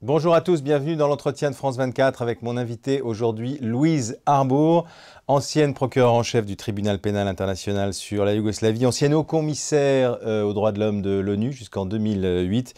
Bonjour à tous, bienvenue dans l'entretien de France 24 avec mon invité aujourd'hui, Louise Arbour, ancienne procureure en chef du tribunal pénal international sur la Yougoslavie, ancienne haut-commissaire aux droits de l'homme de l'ONU jusqu'en 2008.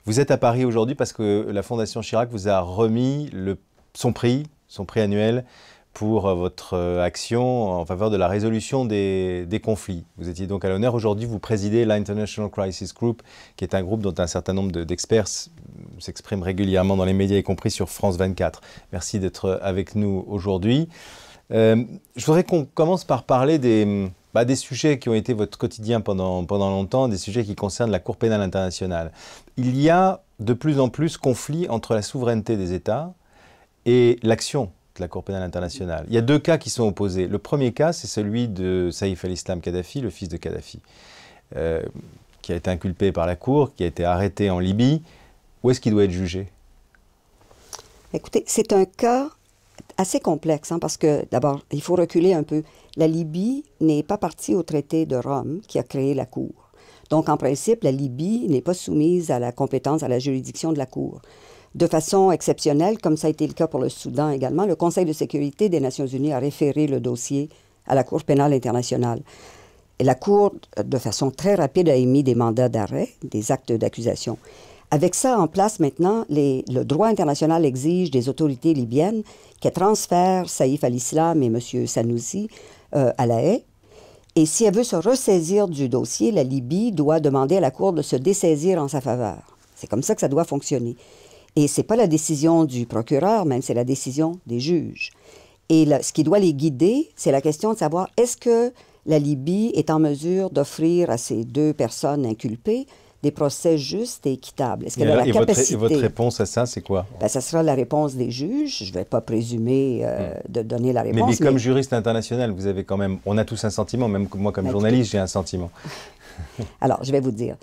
Vous êtes à Paris aujourd'hui parce que la Fondation Chirac vous a remis son prix annuel pour votre action en faveur de la résolution des conflits. Vous étiez donc à l'honneur. Aujourd'hui, vous présidez l'International Crisis Group, qui est un groupe dont un certain nombre d'experts s'expriment régulièrement dans les médias, y compris sur France 24. Merci d'être avec nous aujourd'hui. Je voudrais qu'on commence par parler des sujets qui ont été votre quotidien pendant longtemps, des sujets qui concernent la Cour pénale internationale. Il y a de plus en plus conflit entre la souveraineté des États et l'action de la Cour pénale internationale. Il y a deux cas qui sont opposés. Le premier cas, c'est celui de Saïf al-Islam Kadhafi, le fils de Kadhafi, qui a été inculpé par la Cour, qui a été arrêté en Libye. Où est-ce qu'il doit être jugé? Écoutez, c'est un cas assez complexe, parce que, d'abord, il faut reculer un peu. La Libye n'est pas partie au traité de Rome qui a créé la Cour. Donc, en principe, la Libye n'est pas soumise à la compétence, à la juridiction de la Cour. De façon exceptionnelle, comme ça a été le cas pour le Soudan également, le Conseil de sécurité des Nations unies a référé le dossier à la Cour pénale internationale. Et la Cour, de façon très rapide, a émis des mandats d'arrêt, des actes d'accusation. Avec ça en place maintenant, le droit international exige des autorités libyennes qu'elles transfèrent Saïf al-Islam et M. Sanoussi à La Haye. Et si elle veut se ressaisir du dossier, la Libye doit demander à la Cour de se dessaisir en sa faveur. C'est comme ça que ça doit fonctionner. Et ce n'est pas la décision du procureur, même, c'est la décision des juges. Et ce qui doit les guider, c'est la question de savoir est-ce que la Libye est en mesure d'offrir à ces deux personnes inculpées des procès justes et équitables. Est-ce qu'elle a la capacité? Et votre réponse à ça, c'est quoi? Ça sera la réponse des juges. Je ne vais pas présumer de donner la réponse. Mais comme juriste international, vous avez quand même... On a tous un sentiment, même moi comme journaliste, j'ai un sentiment. Alors, je vais vous dire.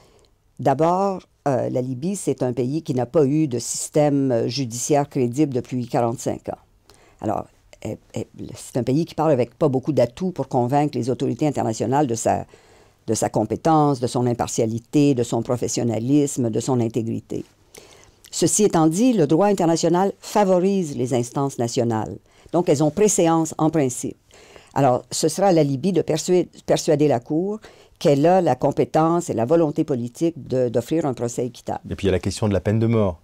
D'abord, la Libye, c'est un pays qui n'a pas eu de système judiciaire crédible depuis 45 ans. Alors, c'est un pays qui parle avec pas beaucoup d'atouts pour convaincre les autorités internationales de sa compétence, de son impartialité, de son professionnalisme, de son intégrité. Ceci étant dit, le droit international favorise les instances nationales. Donc, elles ont préséance en principe. Alors, ce sera à la Libye de persuader la Cour qu'elle a la compétence et la volonté politique d'offrir un procès équitable. Et puis, il y a la question de la peine de mort.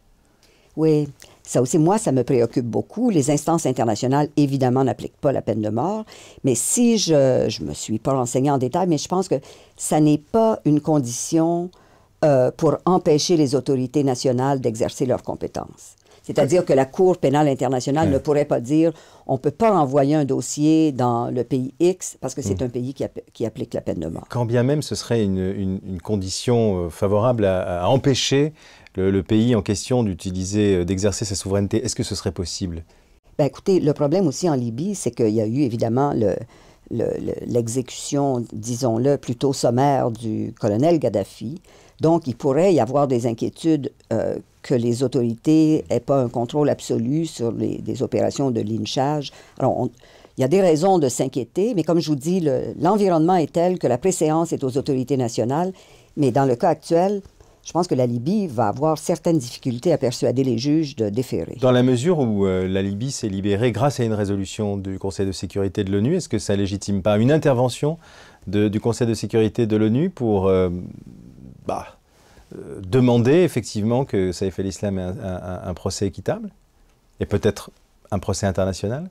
Oui, ça aussi, moi, ça me préoccupe beaucoup. Les instances internationales, évidemment, n'appliquent pas la peine de mort. Mais si je me suis pas renseignée en détail, mais je pense que ça n'est pas une condition pour empêcher les autorités nationales d'exercer leurs compétences. C'est-à-dire que la Cour pénale internationale ne pourrait pas dire on ne peut pas envoyer un dossier dans le pays X parce que c'est un pays qui applique la peine de mort. Quand bien même ce serait une condition favorable à empêcher le pays en question d'exercer sa souveraineté, est-ce que ce serait possible? Bien, écoutez, le problème aussi en Libye, c'est qu'il y a eu évidemment l'exécution, disons-le, plutôt sommaire du colonel Kadhafi. Donc, il pourrait y avoir des inquiétudes que les autorités n'aient pas un contrôle absolu sur des opérations de lynchage. Alors, il y a des raisons de s'inquiéter, mais comme je vous dis, l'environnement est tel que la préséance est aux autorités nationales. Mais dans le cas actuel, je pense que la Libye va avoir certaines difficultés à persuader les juges de déférer. Dans la mesure où la Libye s'est libérée grâce à une résolution du Conseil de sécurité de l'ONU, est-ce que ça ne légitime pas une intervention du Conseil de sécurité de l'ONU pour demander effectivement que Saïf al-Islam ait un procès équitable et peut-être un procès international?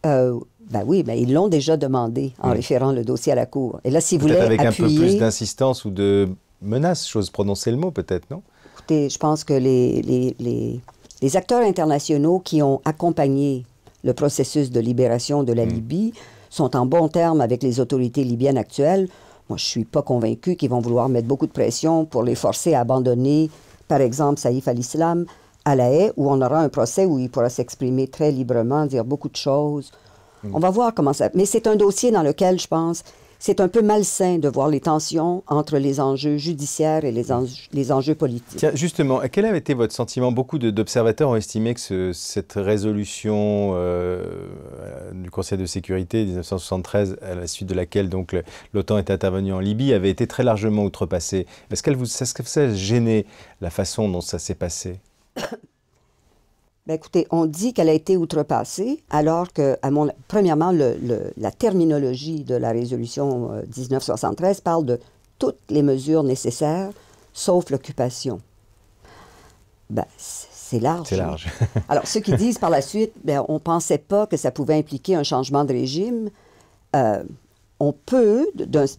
Oui, mais ils l'ont déjà demandé en référant le dossier à la Cour. Et là, si vous voulez avec un peu plus d'insistance ou de menace, j'ose prononcer le mot peut-être, non? Écoutez, je pense que les acteurs internationaux qui ont accompagné le processus de libération de la Libye sont en bons termes avec les autorités libyennes actuelles. Moi, je ne suis pas convaincu qu'ils vont vouloir mettre beaucoup de pression pour les forcer à abandonner, par exemple, Saïf al-Islam à La Haye, où on aura un procès où il pourra s'exprimer très librement, dire beaucoup de choses. On va voir comment ça... Mais c'est un dossier dans lequel, je pense, c'est un peu malsain de voir les tensions entre les enjeux judiciaires et les enjeux politiques. Tiens, justement, quel a été votre sentiment? Beaucoup d'observateurs ont estimé que cette résolution du Conseil de sécurité 1973, à la suite de laquelle l'OTAN est intervenue en Libye, avait été très largement outrepassée. Est-ce que ça a gêné la façon dont ça s'est passé? Bien, écoutez, on dit qu'elle a été outrepassée, alors que, premièrement, la terminologie de la résolution 1973 parle de toutes les mesures nécessaires, sauf l'occupation. Ben, c'est large. C'est large. Alors, ceux qui disent par la suite, ben, on ne pensait pas que ça pouvait impliquer un changement de régime, on peut,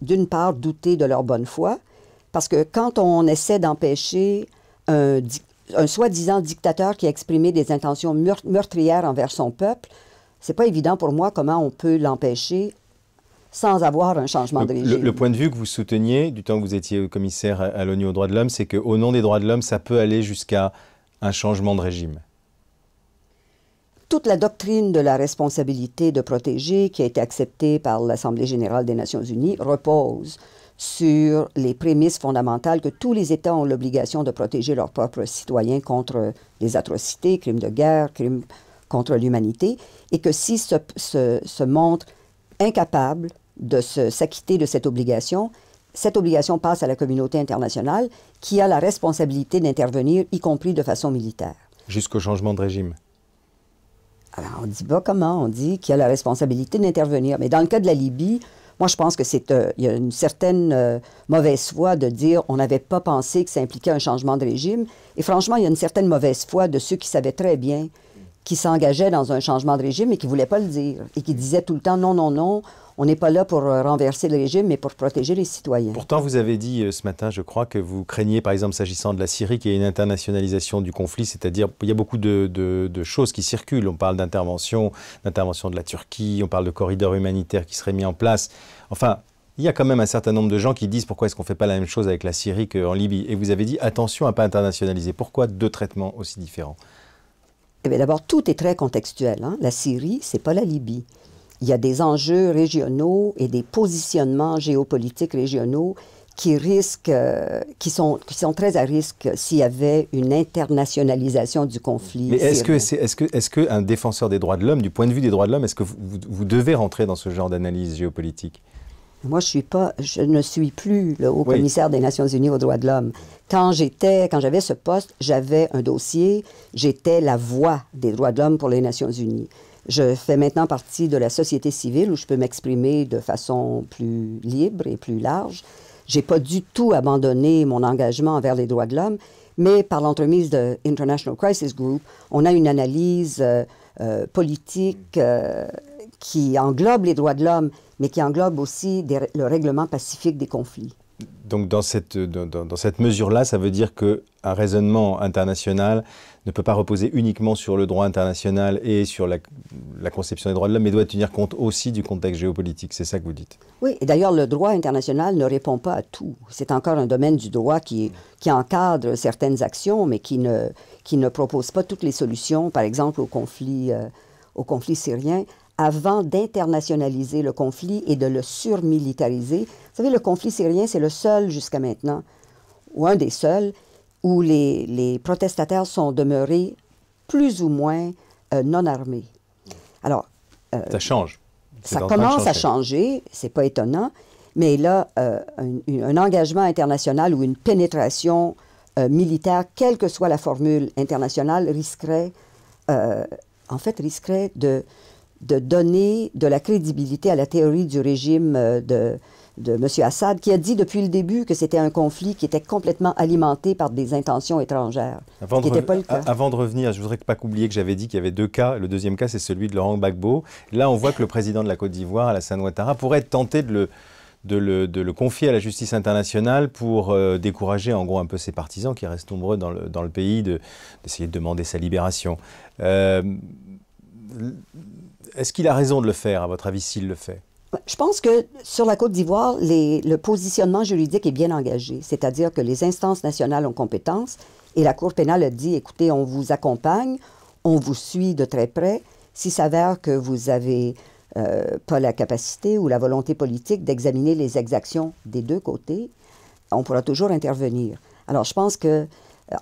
d'une part, douter de leur bonne foi, parce que quand on essaie d'empêcher un soi-disant dictateur qui a exprimé des intentions meurtrières envers son peuple, c'est pas évident pour moi comment on peut l'empêcher sans avoir un changement de régime. Le point de vue que vous souteniez, du temps que vous étiez commissaire à l'ONU aux droits de l'homme, c'est qu'au nom des droits de l'homme, ça peut aller jusqu'à un changement de régime. Toute la doctrine de la responsabilité de protéger, qui a été acceptée par l'Assemblée générale des Nations unies, repose sur les prémices fondamentales que tous les États ont l'obligation de protéger leurs propres citoyens contre les atrocités, crimes de guerre, crimes contre l'humanité, et que s'ils se montrent incapables de s'acquitter de cette obligation passe à la communauté internationale qui a la responsabilité d'intervenir, y compris de façon militaire. Jusqu'au changement de régime. Alors, on ne dit pas comment, on dit qu'il y a la responsabilité d'intervenir. Mais dans le cas de la Libye, moi, je pense que il y a une certaine mauvaise foi de dire on n'avait pas pensé que ça impliquait un changement de régime. Et franchement, il y a une certaine mauvaise foi de ceux qui savaient très bien qui s'engageaient dans un changement de régime et qui ne voulaient pas le dire. Et qui disaient tout le temps non, non, non, on n'est pas là pour renverser le régime, mais pour protéger les citoyens. Pourtant, vous avez dit ce matin, je crois, que vous craignez, par exemple, s'agissant de la Syrie, qu'il y ait une internationalisation du conflit, c'est-à-dire il y a beaucoup de choses qui circulent. On parle d'intervention de la Turquie, on parle de corridors humanitaires qui seraient mis en place. Enfin, il y a quand même un certain nombre de gens qui disent pourquoi est-ce qu'on ne fait pas la même chose avec la Syrie qu'en Libye. Et vous avez dit attention à ne pas internationaliser. Pourquoi deux traitements aussi différents? Eh bien, d'abord, tout est très contextuel, hein? La Syrie, ce n'est pas la Libye. Il y a des enjeux régionaux et des positionnements géopolitiques régionaux qui sont très à risque s'il y avait une internationalisation du conflit. Mais est-ce qu'un défenseur des droits de l'homme, du point de vue des droits de l'homme, est-ce que vous devez rentrer dans ce genre d'analyse géopolitique? Moi, je ne suis plus le haut-commissaire des Nations unies aux droits de l'homme. Quand j'avais ce poste, j'avais un dossier, j'étais la voix des droits de l'homme pour les Nations unies. Je fais maintenant partie de la société civile où je peux m'exprimer de façon plus libre et plus large. Je n'ai pas du tout abandonné mon engagement envers les droits de l'homme, mais par l'entremise de International Crisis Group, on a une analyse politique qui englobe les droits de l'homme, mais qui englobe aussi le règlement pacifique des conflits. Donc dans cette mesure-là, ça veut dire qu'un raisonnement international ne peut pas reposer uniquement sur le droit international et sur la conception des droits de l'homme, mais doit tenir compte aussi du contexte géopolitique. C'est ça que vous dites? Oui, et d'ailleurs, le droit international ne répond pas à tout. C'est encore un domaine du droit qui encadre certaines actions, mais qui ne propose pas toutes les solutions, par exemple au conflit syrien. Avant d'internationaliser le conflit et de le surmilitariser. Vous savez, le conflit syrien, c'est le seul jusqu'à maintenant, ou un des seuls, où les protestataires sont demeurés plus ou moins non armés. Alors, ça change. Ça commence à changer, c'est pas étonnant, mais là, un engagement international ou une pénétration militaire, quelle que soit la formule internationale, risquerait de donner de la crédibilité à la théorie du régime de M. Assad, qui a dit depuis le début que c'était un conflit qui était complètement alimenté par des intentions étrangères, ce qui n'était pas le cas. Avant de revenir, je ne voudrais pas oublier que j'avais dit qu'il y avait deux cas. Le deuxième cas, c'est celui de Laurent Gbagbo. Là, on voit que le président de la Côte d'Ivoire, Alassane Ouattara, pourrait être tenté de le confier à la justice internationale pour décourager en gros un peu ses partisans qui restent nombreux dans le pays, d'essayer de demander sa libération. Est-ce qu'il a raison de le faire, à votre avis, s'il le fait? Je pense que sur la Côte d'Ivoire, le positionnement juridique est bien engagé, c'est-à-dire que les instances nationales ont compétence et la Cour pénale a dit, écoutez, on vous accompagne, on vous suit de très près. S'il s'avère que vous avez pas la capacité ou la volonté politique d'examiner les exactions des deux côtés, on pourra toujours intervenir. Alors, je pense que,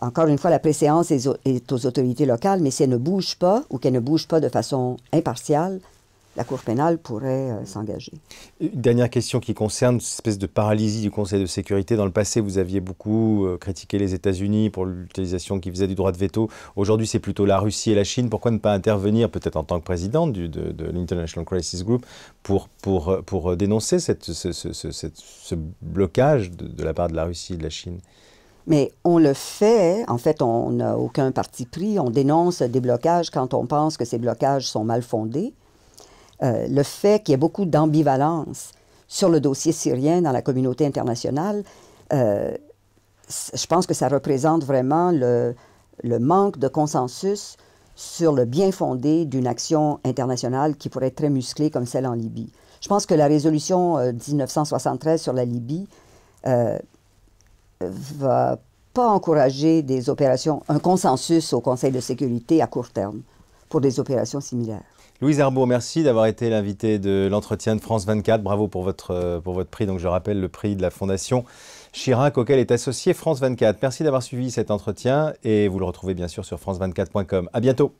encore une fois, la préséance est aux autorités locales, mais si elles ne bougent pas ou qu'elles ne bougent pas de façon impartiale, la Cour pénale pourrait s'engager. Une dernière question qui concerne cette espèce de paralysie du Conseil de sécurité. Dans le passé, vous aviez beaucoup critiqué les États-Unis pour l'utilisation qu'ils faisaient du droit de veto. Aujourd'hui, c'est plutôt la Russie et la Chine. Pourquoi ne pas intervenir, peut-être en tant que présidente de l'International Crisis Group, pour dénoncer ce blocage de la part de la Russie et de la Chine? Mais on le fait. En fait, on n'a aucun parti pris. On dénonce des blocages quand on pense que ces blocages sont mal fondés. Le fait qu'il y ait beaucoup d'ambivalence sur le dossier syrien dans la communauté internationale, je pense que ça représente vraiment le manque de consensus sur le bien fondé d'une action internationale qui pourrait être très musclée comme celle en Libye. Je pense que la résolution 1973 sur la Libye va pas encourager des opérations, un consensus au Conseil de sécurité à court terme pour des opérations similaires. Louise Arbour, merci d'avoir été l'invitée de l'entretien de France 24. Bravo pour votre prix. Donc, je rappelle le prix de la Fondation Chirac auquel est associé France 24. Merci d'avoir suivi cet entretien et vous le retrouvez bien sûr sur france24.com. À bientôt.